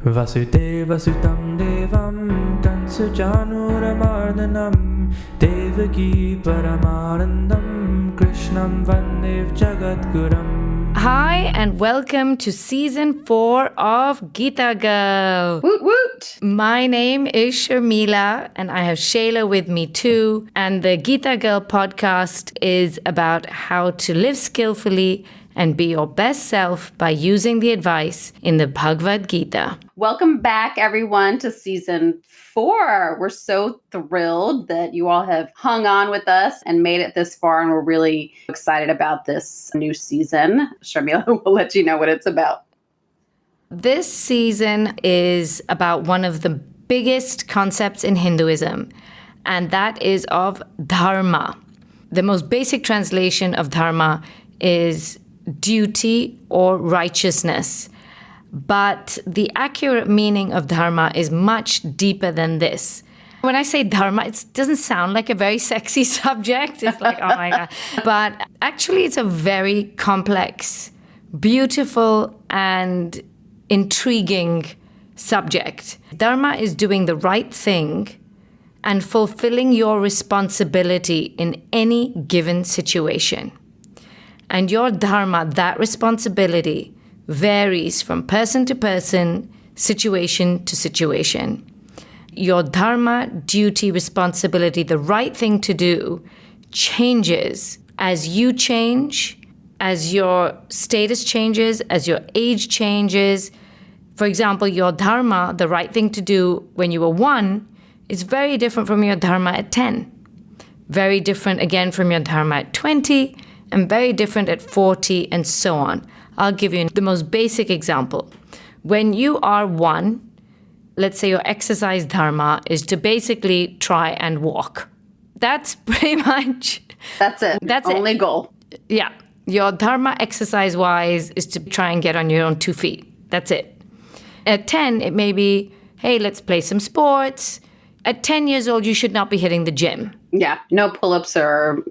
Vasudevasutam Devam Kansujanuramardanam Devaki Paramanandam Krishnam Vandev Jagadguram. Hi, and welcome to season 4 of Geeta Girl. Woot woot! My name is Sharmila, and I have Shayla with me too. And the Geeta Girl podcast is about how to live skillfully and be your best self by using the advice in the Bhagavad Geeta. Welcome back, everyone, to season 4. We're so thrilled that you all have hung on with us and made it this far, and we're really excited about this new season. Sharmila will let you know what it's about. This season is about one of the biggest concepts in Hinduism, and that is of Dharma. The most basic translation of Dharma is duty or righteousness. But the accurate meaning of Dharma is much deeper than this. When I say Dharma, it doesn't sound like a very sexy subject. It's like, oh my God. But actually, it's a very complex, beautiful, and intriguing subject. Dharma is doing the right thing and fulfilling your responsibility in any given situation. And your dharma, that responsibility, varies from person to person, situation to situation. Your dharma, duty, responsibility, the right thing to do, changes as you change, as your status changes, as your age changes. For example, your dharma, the right thing to do when you were 1, is very different from your dharma at 10. Very different again from your dharma at 20. And very different at 40, and so on. I'll give you the most basic example. When you are 1, let's say your exercise dharma is to basically try and walk. That's pretty much... That's it. That's only it. Goal. Yeah. Your dharma exercise-wise is to try and get on your own 2 feet. That's it. At 10, it may be, hey, let's play some sports. At 10 years old, you should not be hitting the gym. Yeah. No pull-ups or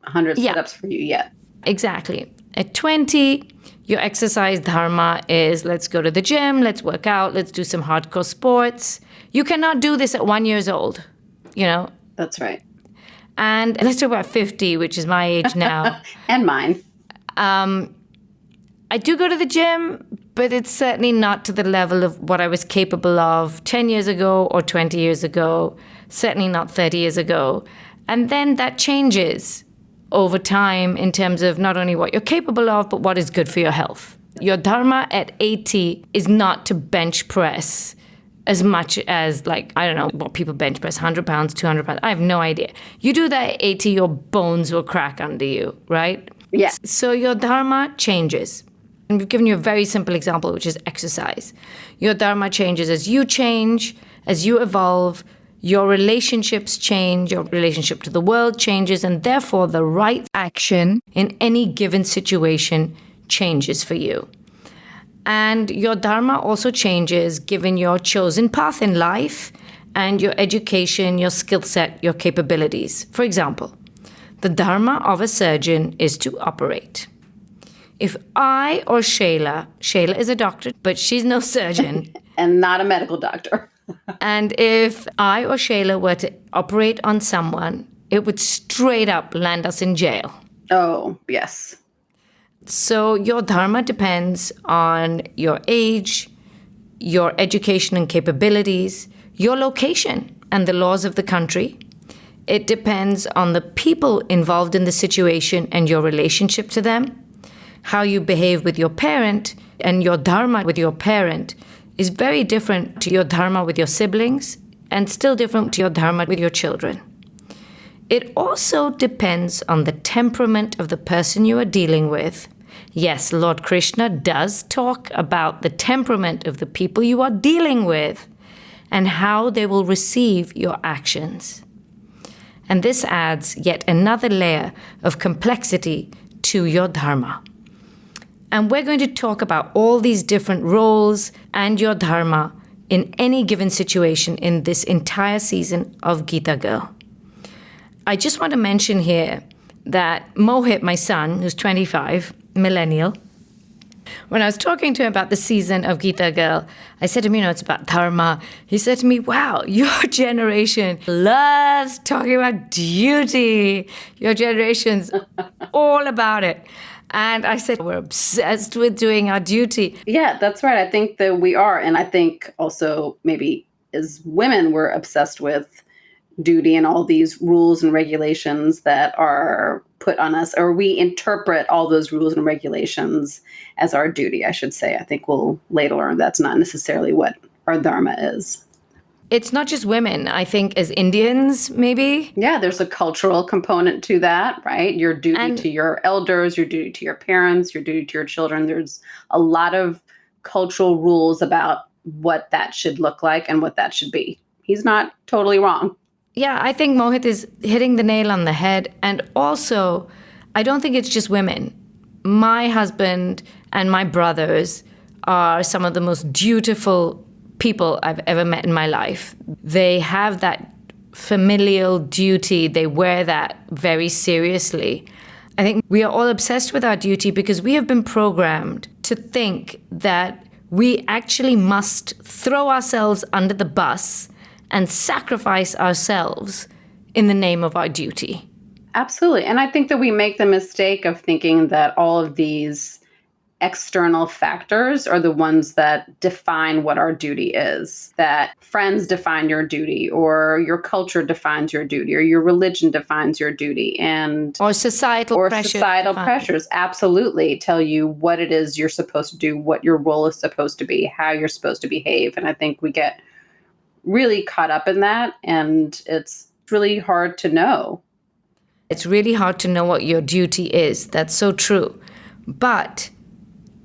100 sit-ups for you yet. Exactly. At 20, your exercise dharma is let's go to the gym, let's work out, let's do some hardcore sports. You cannot do this at 1 year old, you know? That's right. And let's talk about 50, which is my age now. And mine. I do go to the gym, but it's certainly not to the level of what I was capable of 10 years ago or 20 years ago, certainly not 30 years ago. And then that changes over time in terms of not only what you're capable of, but what is good for your health. Your dharma at 80 is not to bench press as much as, like, I don't know what people bench press, 100 pounds, 200 pounds. I have no idea. You do that at 80, your bones will crack under you, right? Yeah. So your dharma changes. And we've given you a very simple example, which is exercise. Your dharma changes as you change, as you evolve. Your relationships change, your relationship to the world changes, and therefore the right action in any given situation changes for you. And your dharma also changes given your chosen path in life and your education, your skill set, your capabilities. For example, the dharma of a surgeon is to operate. If I or Shayla is a doctor, but she's no surgeon. And not a medical doctor. And if I or Shayla were to operate on someone, it would straight up land us in jail. Oh, yes. So your dharma depends on your age, your education and capabilities, your location and the laws of the country. It depends on the people involved in the situation and your relationship to them, how you behave with your parent, and your dharma with your parent is very different to your dharma with your siblings and still different to your dharma with your children. It also depends on the temperament of the person you are dealing with. Yes, Lord Krishna does talk about the temperament of the people you are dealing with and how they will receive your actions. And this adds yet another layer of complexity to your dharma. And we're going to talk about all these different roles and your dharma in any given situation in this entire season of Geeta Girl. I just want to mention here that Mohit, my son, who's 25, millennial, When I was talking to him about the season of Gita Girl, I said to him, it's about Dharma. He said to me, wow, your generation loves talking about duty. Your generation's all about it. And I said, we're obsessed with doing our duty. Yeah, that's right. I think that we are. And I think also maybe as women, we're obsessed with duty and all these rules and regulations that are put on us, or we interpret all those rules and regulations as our duty, I should say. I think we'll later learn that's not necessarily what our dharma is. It's not just women. I think as Indians, maybe. Yeah, there's a cultural component to that, right? Your duty to your elders, your duty to your parents, your duty to your children. There's a lot of cultural rules about what that should look like and what that should be. He's not totally wrong. Yeah, I think Mohit is hitting the nail on the head. And also, I don't think it's just women. My husband and my brothers are some of the most dutiful people I've ever met in my life. They have that familial duty. They wear that very seriously. I think we are all obsessed with our duty because we have been programmed to think that we actually must throw ourselves under the bus and sacrifice ourselves in the name of our duty. Absolutely. And I think that we make the mistake of thinking that all of these external factors are the ones that define what our duty is, that friends define your duty, or your culture defines your duty, or your religion defines your duty, or societal pressures absolutely tell you what it is you're supposed to do, what your role is supposed to be, how you're supposed to behave. And I think we get really caught up in that, and it's really hard to know. It's really hard to know what your duty is. That's so true. But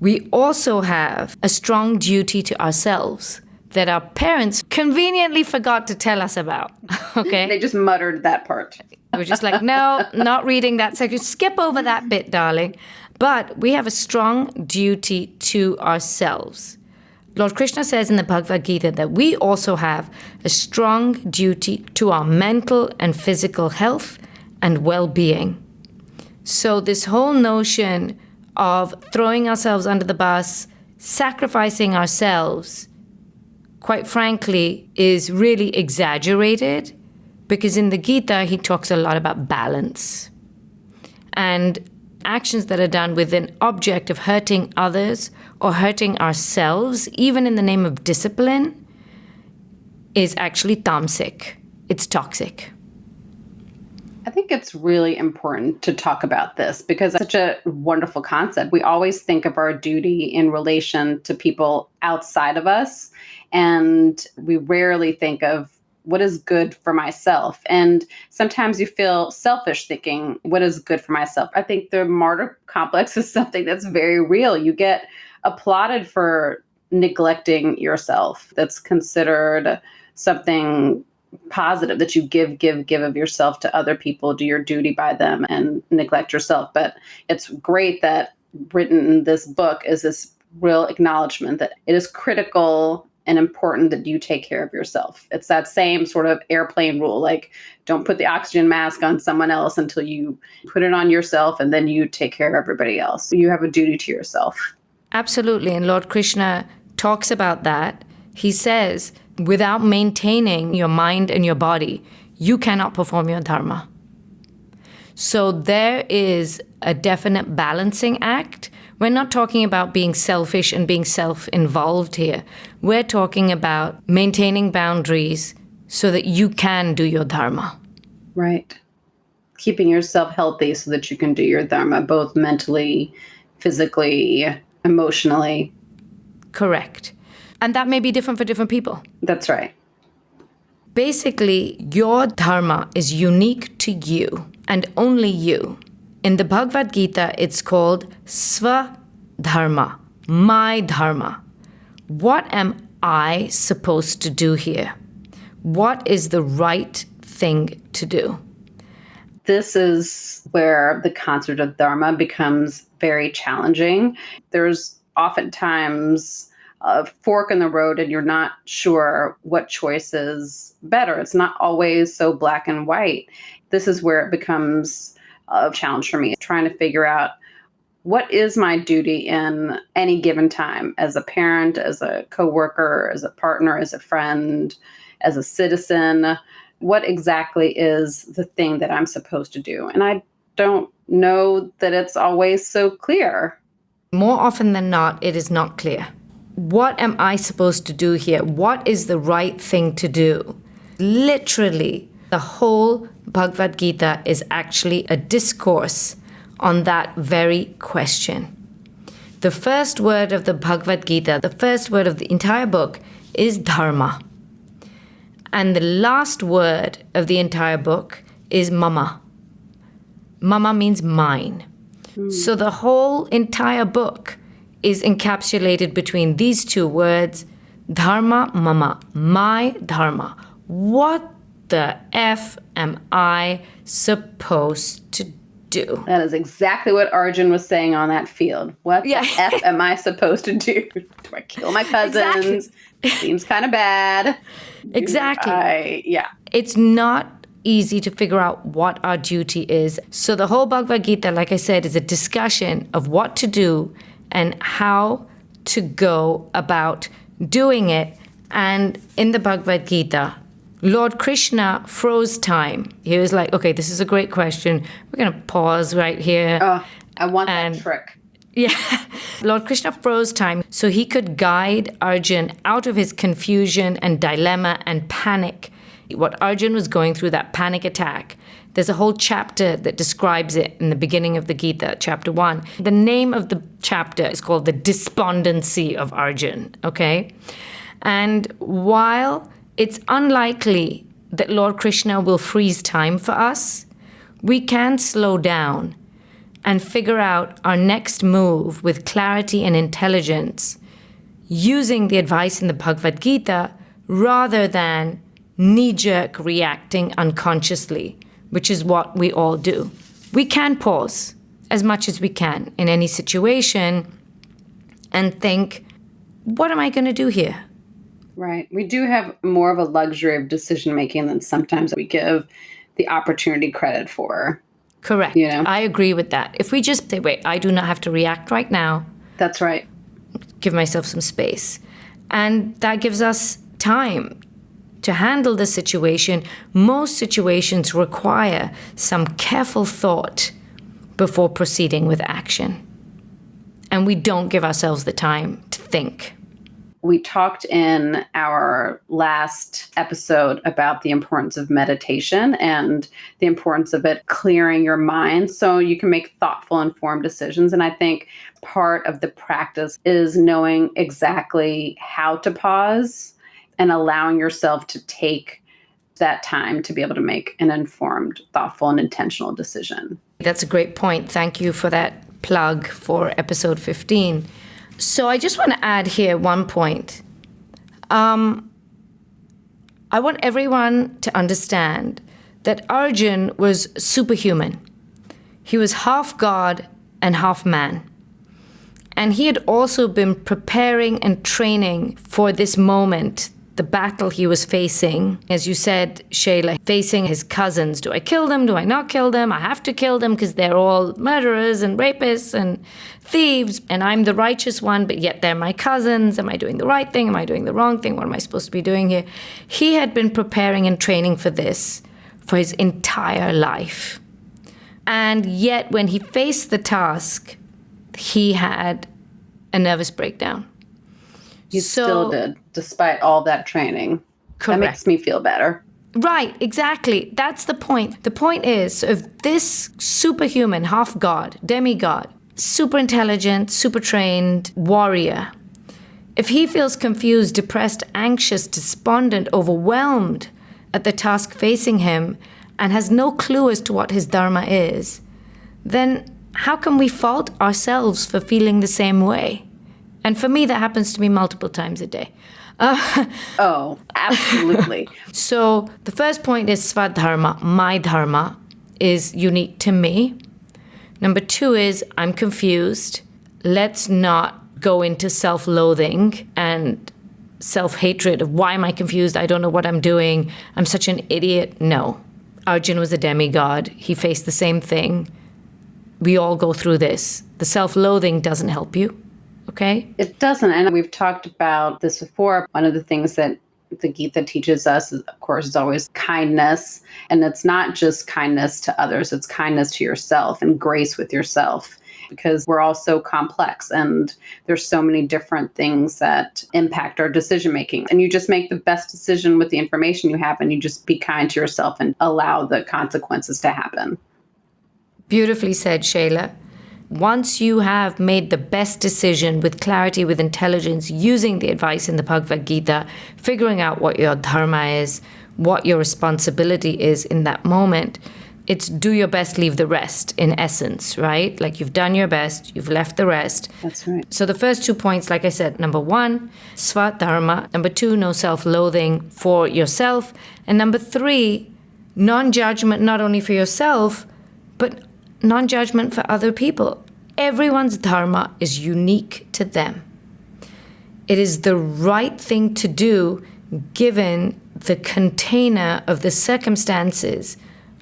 we also have a strong duty to ourselves that our parents conveniently forgot to tell us about. Okay? They just muttered that part. We're just like, no, not reading that section. Skip over that bit, darling. But we have a strong duty to ourselves. Lord Krishna says in the Bhagavad Geeta that we also have a strong duty to our mental and physical health and well-being. So this whole notion of throwing ourselves under the bus, sacrificing ourselves, quite frankly, is really exaggerated, because in the Gita, he talks a lot about balance. And actions that are done with an object of hurting others or hurting ourselves, even in the name of discipline, is actually tamasic. It's toxic. I think it's really important to talk about this because it's such a wonderful concept. We always think of our duty in relation to people outside of us, and we rarely think of what is good for myself. And sometimes you feel selfish thinking, what is good for myself? I think the martyr complex is something that's very real. You get applauded for neglecting yourself. That's considered something positive, that you give of yourself to other people, do your duty by them and neglect yourself. But it's great that written in this book is this real acknowledgement that it is critical and important that you take care of yourself. It's that same sort of airplane rule, like don't put the oxygen mask on someone else until you put it on yourself, and then you take care of everybody else. You have a duty to yourself. Absolutely. And Lord Krishna talks about that. He says, without maintaining your mind and your body, you cannot perform your dharma. So there is a definite balancing act. We're not talking about being selfish and being self-involved here. We're talking about maintaining boundaries so that you can do your dharma. Right. Keeping yourself healthy so that you can do your dharma, both mentally, physically, emotionally. Correct. And that may be different for different people. That's right. Basically, your dharma is unique to you and only you. In the Bhagavad Geeta, it's called Sva-dharma, my dharma. What am I supposed to do here? What is the right thing to do? This is where the concept of dharma becomes very challenging. There's oftentimes a fork in the road and you're not sure what choice is better. It's not always so black and white. This is where it becomes a challenge for me, trying to figure out what is my duty in any given time as a parent, as a coworker, as a partner, as a friend, as a citizen? What exactly is the thing that I'm supposed to do? And I don't know that it's always so clear. More often than not, it is not clear. What am I supposed to do here? What is the right thing to do? Literally, the whole Bhagavad Gita is actually a discourse on that very question. The first word of the Bhagavad Gita, the first word of the entire book, is Dharma. And the last word of the entire book is Mama. Mama means mine. So the whole entire book is encapsulated between these two words, Dharma, Mama, my Dharma. What the F am I supposed to do? That is exactly what Arjun was saying on that field. What the F am I supposed to do? Do I kill my cousins? Exactly. Seems kind of bad. Exactly. Yeah. It's not easy to figure out what our duty is. So the whole Bhagavad Gita, like I said, is a discussion of what to do and how to go about doing it. And in the Bhagavad Gita, Lord Krishna froze time. He was like, okay, this is a great question. We're going to pause right here. Oh, I want that trick. Yeah. Lord Krishna froze time so he could guide Arjun out of his confusion and dilemma and panic. What Arjun was going through, that panic attack. There's a whole chapter that describes it in the beginning of the Gita, chapter 1. The name of the chapter is called The Despondency of Arjun, okay? And while it's unlikely that Lord Krishna will freeze time for us, we can slow down and figure out our next move with clarity and intelligence using the advice in the Bhagavad Gita rather than knee-jerk reacting unconsciously, which is what we all do. We can pause as much as we can in any situation and think, what am I going to do here? Right. We do have more of a luxury of decision making than sometimes we give the opportunity credit for. Correct. You know? I agree with that. If we just say, wait, I do not have to react right now. That's right. Give myself some space. And that gives us time to handle the situation. Most situations require some careful thought before proceeding with action. And we don't give ourselves the time to think. We talked in our last episode about the importance of meditation and the importance of it clearing your mind so you can make thoughtful, informed decisions. And I think part of the practice is knowing exactly how to pause and allowing yourself to take that time to be able to make an informed, thoughtful, and intentional decision. That's a great point. Thank you for that plug for episode 15. So I just want to add here one point. I want everyone to understand that Arjun was superhuman. He was half God and half man. And he had also been preparing and training for this moment, the battle he was facing. As you said, Shayla, facing his cousins. Do I kill them? Do I not kill them? I have to kill them because they're all murderers and rapists and thieves. And I'm the righteous one, but yet they're my cousins. Am I doing the right thing? Am I doing the wrong thing? What am I supposed to be doing here? He had been preparing and training for this for his entire life. And yet when he faced the task, he had a nervous breakdown. You still did, despite all that training. Correct. That makes me feel better. Right, exactly. That's the point. The point is, if this superhuman, half god, demigod, super intelligent, super trained warrior, if he feels confused, depressed, anxious, despondent, overwhelmed at the task facing him and has no clue as to what his dharma is, then how can we fault ourselves for feeling the same way? And for me, that happens to me multiple times a day. Oh, absolutely. So the first point is Svadharma. My dharma is unique to me. Number 2 is I'm confused. Let's not go into self-loathing and self-hatred of why am I confused? I don't know what I'm doing. I'm such an idiot. No. Arjun was a demigod. He faced the same thing. We all go through this. The self-loathing doesn't help you, okay? It doesn't. And we've talked about this before. One of the things that the Gita teaches us, of course, is always kindness. And it's not just kindness to others, it's kindness to yourself and grace with yourself, because we're all so complex and there's so many different things that impact our decision making. And you just make the best decision with the information you have, and you just be kind to yourself and allow the consequences to happen. Beautifully said, Shayla. Once you have made the best decision with clarity, with intelligence, using the advice in the Bhagavad Gita, figuring out what your dharma is, what your responsibility is in that moment, it's do your best, leave the rest, in essence, right? Like you've done your best, you've left the rest. That's right. So the first 2 points, like I said, number 1, swadharma. Number 2, no self-loathing for yourself. And number 3, non-judgment not only for yourself, but non-judgment for other people. Everyone's dharma is unique to them. It is the right thing to do given the container of the circumstances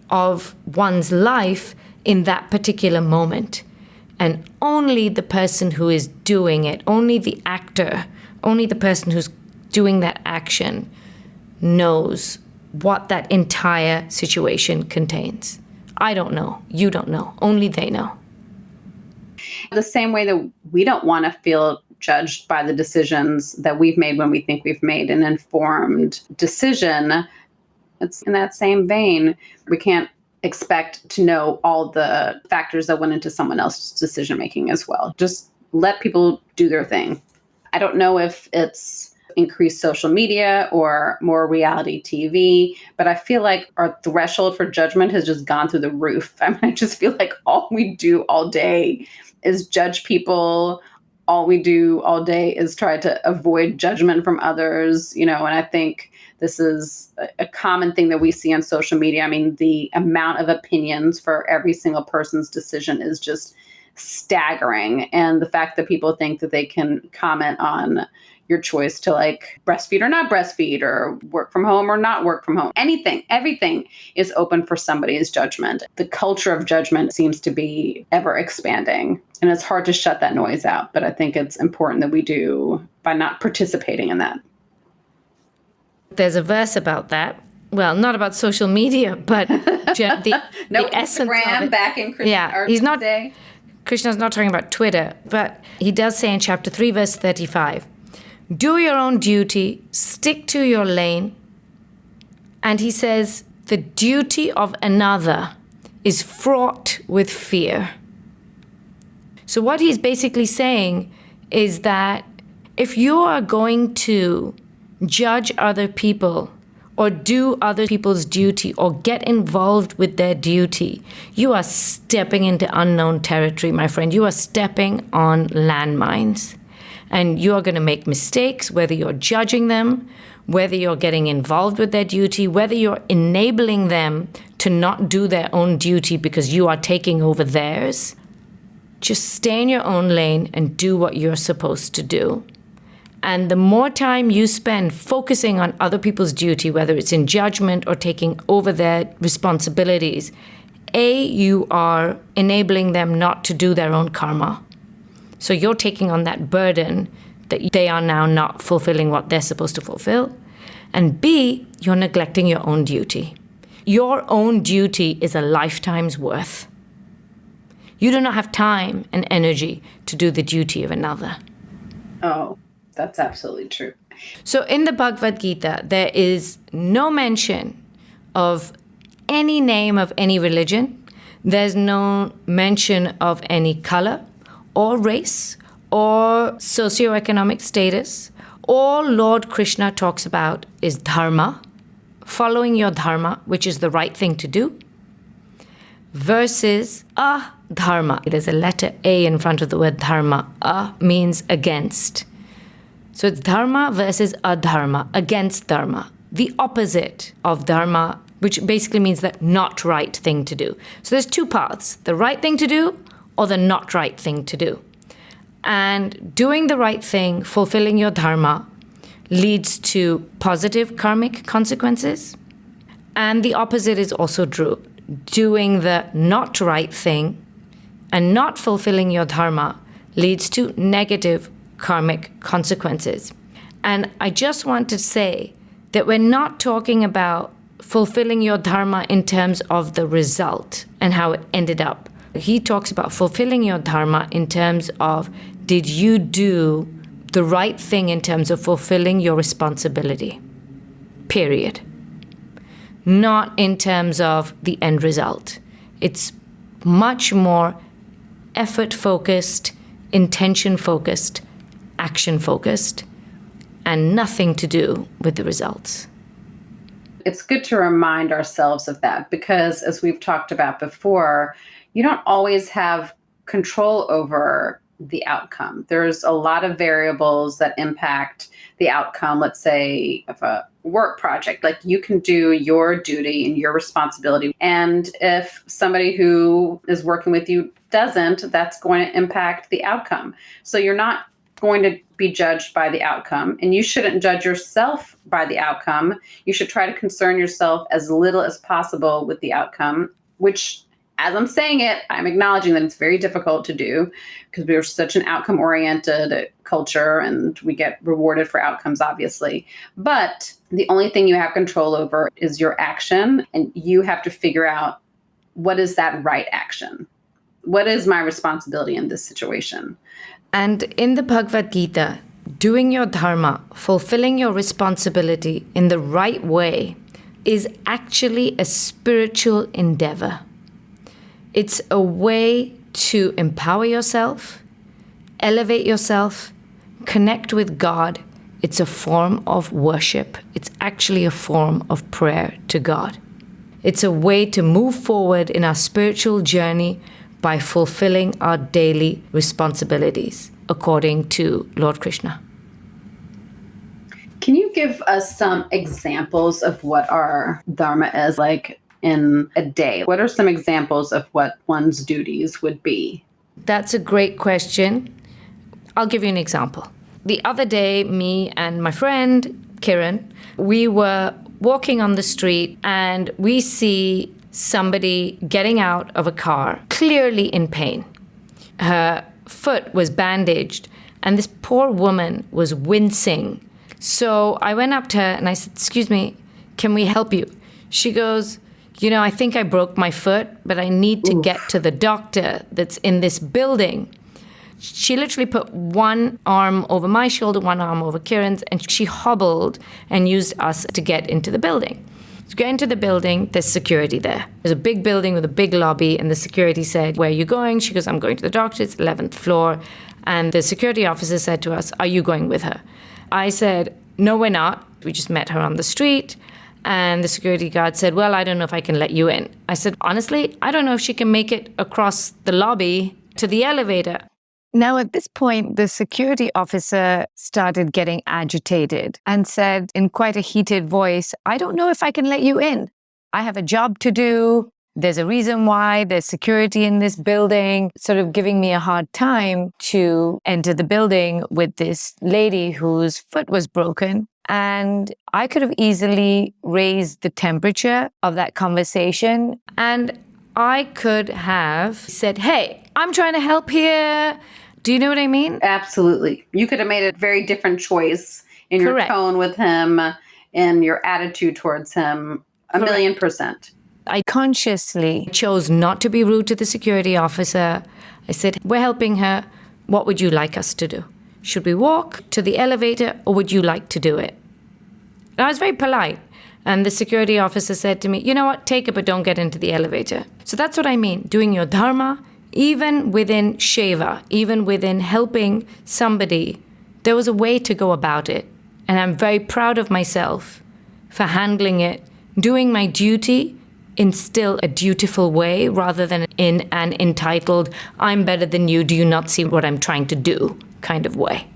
of one's life in that particular moment. And only the person who is doing it, only the actor, only the person who's doing that action knows what that entire situation contains. I don't know. You don't know. Only they know. The same way that we don't want to feel judged by the decisions that we've made when we think we've made an informed decision, it's in that same vein. We can't expect to know all the factors that went into someone else's decision making as well. Just let people do their thing. I don't know if it's increased social media or more reality TV, but I feel like our threshold for judgment has just gone through the roof. I just feel like all we do all day is judge people. All we do all day is try to avoid judgment from others, and I think this is a common thing that we see on social media. I mean, the amount of opinions for every single person's decision is just staggering. And the fact that people think that they can comment on your choice to like breastfeed or not breastfeed, or work from home or not work from home, everything is open for somebody's judgment. The culture of judgment seems to be ever expanding, and it's hard to shut that noise out. But I think it's important that we do by not participating in that. There's a verse about that. Well, not about social media, but the essence Instagram of it. back in Krishna he's not. day. Krishna's not talking about Twitter, but he does say in chapter 3, verse 35, do your own duty, stick to your lane. And he says, the duty of another is fraught with fear. So what he's basically saying is that if you are going to judge other people or do other people's duty or get involved with their duty, you are stepping into unknown territory, my friend. You are stepping on landmines. And you are going to make mistakes, whether you're judging them, whether you're getting involved with their duty, whether you're enabling them to not do their own duty because you are taking over theirs. Just stay in your own lane and do what you're supposed to do. And the more time you spend focusing on other people's duty, whether it's in judgment or taking over their responsibilities, you are enabling them not to do their own karma. So you're taking on that burden that they are now not fulfilling what they're supposed to fulfill. And B, you're neglecting your own duty. Your own duty is a lifetime's worth. You do not have time and energy to do the duty of another. Oh, that's absolutely true. So in the Bhagavad Gita, there is no mention of any name of any religion. There's no mention of any color or race or socioeconomic status. All Lord Krishna talks about is dharma, following your dharma, which is the right thing to do, versus adharma. There's a letter A in front of the word dharma. Means against. So it's dharma versus adharma, against dharma, the opposite of dharma, which basically means the not right thing to do. So there's two paths, the right thing to do or the not right thing to do. And doing the right thing, fulfilling your dharma, leads to positive karmic consequences. And the opposite is also true. Doing the not right thing And not fulfilling your dharma leads to negative karmic consequences. And I just want to say that we're not talking about fulfilling your dharma in terms of the result and how it ended up. He talks about fulfilling your dharma in terms of, did you do the right thing in terms of fulfilling your responsibility? Period. Not in terms of the end result. It's much more effort-focused, intention-focused, action-focused, and nothing to do with the results. It's good to remind ourselves of that because, as we've talked about before, you don't always have control over the outcome. There's a lot of variables that impact the outcome, let's say, of a work project. Like, you can do your duty and your responsibility. And if somebody who is working with you doesn't, that's going to impact the outcome. So you're not going to be judged by the outcome, and you shouldn't judge yourself by the outcome. You should try to concern yourself as little as possible with the outcome, which, as I'm saying it, I'm acknowledging that it's very difficult to do because we're such an outcome-oriented culture and we get rewarded for outcomes, obviously. But the only thing you have control over is your action, and you have to figure out, what is that right action? What is my responsibility in this situation? And in the Bhagavad Geeta, doing your dharma, fulfilling your responsibility in the right way, is actually a spiritual endeavor. It's a way to empower yourself, elevate yourself, connect with God. It's a form of worship. It's actually a form of prayer to God. It's a way to move forward in our spiritual journey by fulfilling our daily responsibilities, according to Lord Krishna. Can you give us some examples of what our dharma is like in a day? What are some examples of what one's duties would be? That's a great question. I'll give you an example. The other day, me and my friend, Kiran, we were walking on the street and we see somebody getting out of a car, clearly in pain. Her foot was bandaged and this poor woman was wincing. So I went up to her and I said, "Excuse me, can we help you?" She goes, "I think I broke my foot, but I need to get to the doctor that's in this building." She literally put one arm over my shoulder, one arm over Kiran's, and she hobbled and used us to get into the building. To get into the building, there's security there. There's a big building with a big lobby, and the security said, "Where are you going?" She goes, "I'm going to the doctor, it's 11th floor." And the security officer said to us, "Are you going with her?" I said, "No, we're not. We just met her on the street." And the security guard said, "Well, I don't know if I can let you in." I said, "Honestly, I don't know if she can make it across the lobby to the elevator." Now, at this point, the security officer started getting agitated and said in quite a heated voice, "I don't know if I can let you in. I have a job to do. There's a reason why there's security in this building," sort of giving me a hard time to enter the building with this lady whose foot was broken. And I could have easily raised the temperature of that conversation. And I could have said, "Hey, I'm trying to help here." Do you know what I mean? Absolutely. You could have made a very different choice in your Correct. tone with him and your attitude towards him. A Correct. 1,000,000%. I consciously chose not to be rude to the security officer. I said, "We're helping her. What would you like us to do? Should we walk to the elevator or would you like to do it?" And I was very polite. And the security officer said to me, "You know what? Take it, but don't get into the elevator." So that's what I mean. Doing your dharma, even within Sheva, even within helping somebody, there was a way to go about it. And I'm very proud of myself for handling it, doing my duty in still a dutiful way rather than in an entitled, "I'm better than you, do you not see what I'm trying to do" kind of way.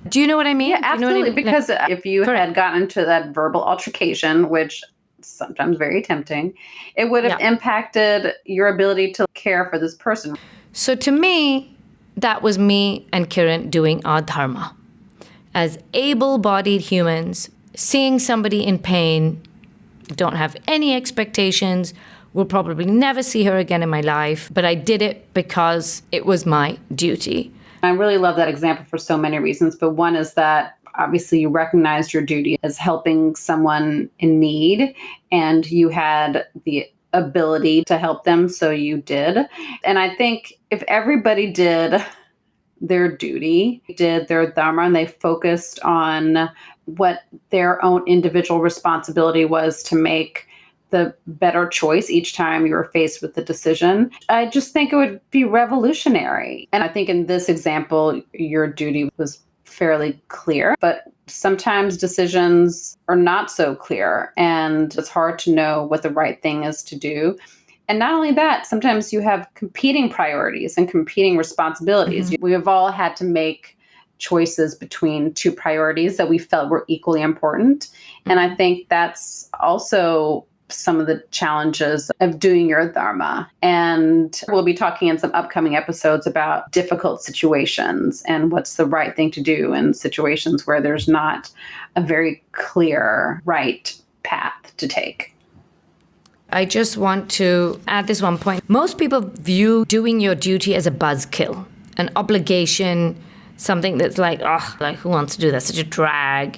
Do you know what I mean? Yeah, Do you know what I absolutely. mean? Because if you Correct. had gotten into that verbal altercation, which is sometimes very tempting, it would have Yeah. impacted your ability to care for this person. So to me, that was me and Kiran doing our dharma. As able-bodied humans, seeing somebody in pain, don't have any expectations, will probably never see her again in my life, but I did it because it was my duty. I really love that example for so many reasons, but one is that obviously you recognized your duty as helping someone in need, and you had the ability to help them, so you did. And I think if everybody did their duty, did their dharma, and they focused on what their own individual responsibility was to make the better choice each time you were faced with the decision, I just think it would be revolutionary. And I think in this example, your duty was fairly clear, but sometimes decisions are not so clear, and it's hard to know what the right thing is to do. And not only that, sometimes you have competing priorities and competing responsibilities. We have all had to make choices between two priorities that we felt were equally important. And I think that's also some of the challenges of doing your dharma. And we'll be talking in some upcoming episodes about difficult situations and what's the right thing to do in situations where there's not a very clear right path to take. I just want to add this one point. Most people view doing your duty as a buzzkill, an obligation, something that's like, who wants to do that? Such a drag,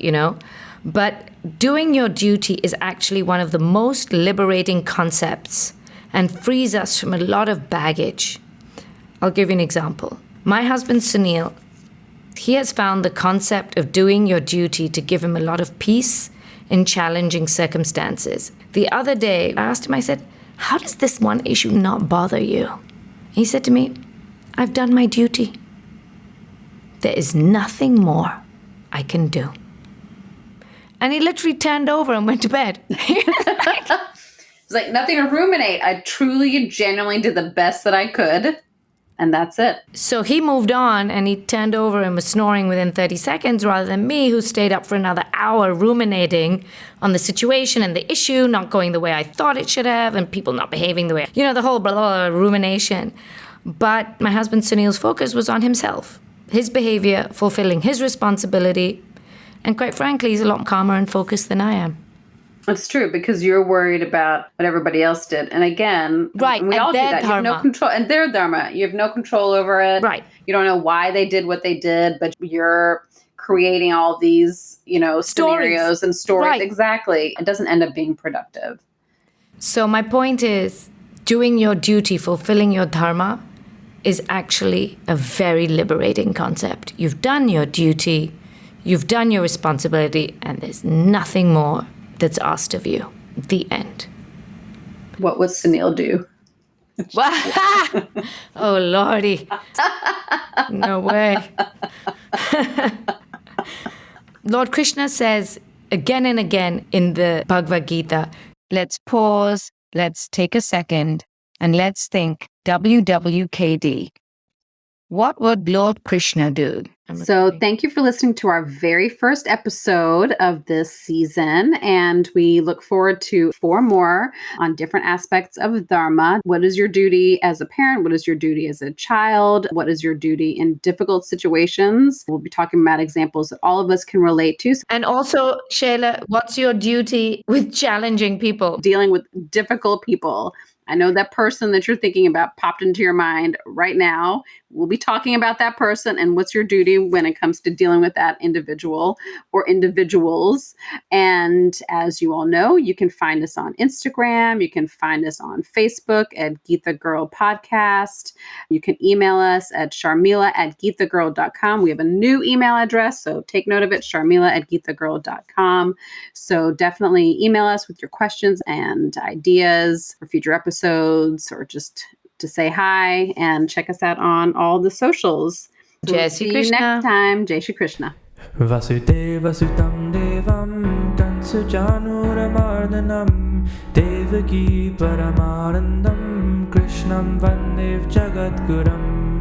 But doing your duty is actually one of the most liberating concepts and frees us from a lot of baggage. I'll give you an example. My husband, Sunil, he has found the concept of doing your duty to give him a lot of peace in challenging circumstances. The other day, I asked him, I said, how does this one issue not bother you? He said to me, I've done my duty. There is nothing more I can do. And he literally turned over and went to bed. It's like nothing to ruminate. I truly, genuinely did the best that I could. And that's it. So he moved on and he turned over and was snoring within 30 seconds rather than me, who stayed up for another hour ruminating on the situation and the issue not going the way I thought it should have and people not behaving the way, the whole blah, blah, blah, rumination. But my husband Sunil's focus was on himself, his behavior, fulfilling his responsibility. And quite frankly, he's a lot calmer and focused than I am. It's true, because you're worried about what everybody else did. And again, right, we all do that. Dharma. You have no control. And their dharma, you have no control over it. Right. You don't know why they did what they did, but you're creating all these, scenarios and stories. Right. Exactly. It doesn't end up being productive. So my point is, doing your duty, fulfilling your dharma, is actually a very liberating concept. You've done your duty, you've done your responsibility, and there's nothing more that's asked of you. The end. What would Sunil do? Oh, Lordy. No way. Lord Krishna says again and again in the Bhagavad Gita, let's pause, let's take a second, and let's think WWKD. What would Lord Krishna do? So thank you for listening to our very first episode of this season. And we look forward to 4 more on different aspects of Dharma. What is your duty as a parent? What is your duty as a child? What is your duty in difficult situations? We'll be talking about examples that all of us can relate to. And also, Shayla, what's your duty with challenging people? Dealing with difficult people. I know that person that you're thinking about popped into your mind right now. We'll be talking about that person and what's your duty when it comes to dealing with that individual or individuals. And as you all know, you can find us on Instagram. You can find us on Facebook at Geeta Girl Podcast. You can email us at sharmila@geetagirl.com. We have a new email address, so take note of it, sharmila@geetagirl.com. So definitely email us with your questions and ideas for future episodes, or just to say hi, and check us out on all the socials. So Jai we'll Shri see Krishna. you next time. Jai Shri Krishna. Vasudeva Sutam Devam Kansujanuramardanam Devaki Paramanandam Krishnam Vandev Jagadguram